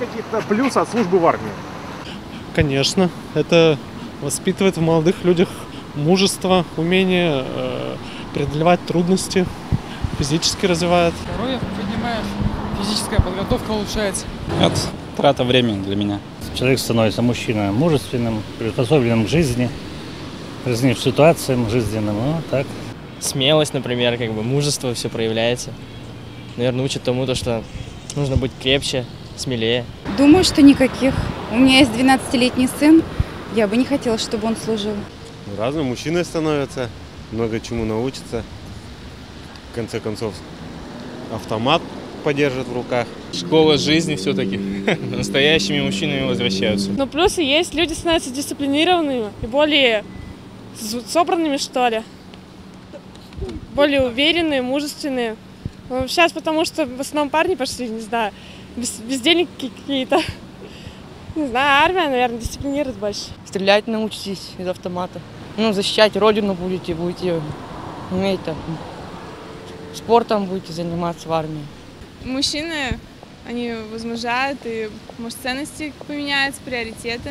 каких-то плюсы от службы в армии? Конечно, это воспитывает в молодых людях мужество, умение преодолевать трудности, физически развивает. Здоровье поднимает, физическая подготовка улучшается. Это трата времени для меня. Человек становится мужчиной мужественным, приспособленным к жизни, разным ситуациям жизненным, так. Смелость, например, мужество все проявляется. Наверное, учат тому, что нужно быть крепче, смелее. Думаю, что никаких. У меня есть 12-летний сын, я бы не хотела, чтобы он служил. Разные мужчины становятся, много чему научатся. В конце концов, автомат подержат в руках. Школа жизни все-таки. Настоящими мужчинами возвращаются. Но плюсы есть, люди становятся дисциплинированными и более собранными, что ли. Более уверенные, мужественные. Сейчас потому что в основном парни пошли, не знаю, бездельники какие-то. Не знаю, армия, наверное, дисциплинирует больше. Стрелять научитесь из автомата. Защищать родину будете уметь там. Спортом будете заниматься в армии. Мужчины, они возмужают, и, может, ценности поменяются, приоритеты,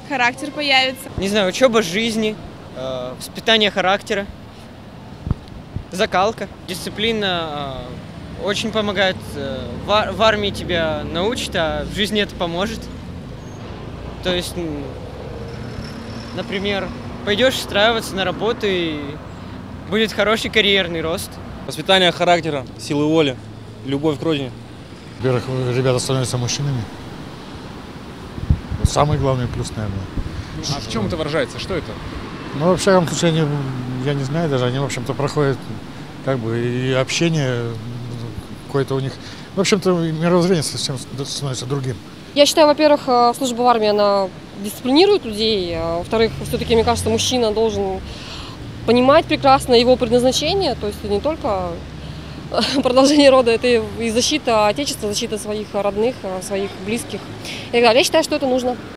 характер появится. Не знаю, учеба жизни, воспитание характера, закалка. Дисциплина очень помогает. В армии тебя научат, а в жизни это поможет. То есть, например, пойдешь устраиваться на работу, и будет хороший карьерный рост. Воспитание характера, силы воли, любовь к родине. Во-первых, ребята становятся мужчинами. Самый главный плюс, наверное. А в чем это выражается? Что это? Ну, во всяком случае, я не знаю даже, они, в общем-то, проходят и общение какое-то у них. В общем-то, мировоззрение совсем становится другим. Я считаю, во-первых, служба в армии, она дисциплинирует людей. А во-вторых, все-таки, мне кажется, мужчина должен понимать прекрасно его предназначение. То есть это не только продолжение рода, это и защита Отечества, защита своих родных, своих близких и так далее. Я считаю, что это нужно.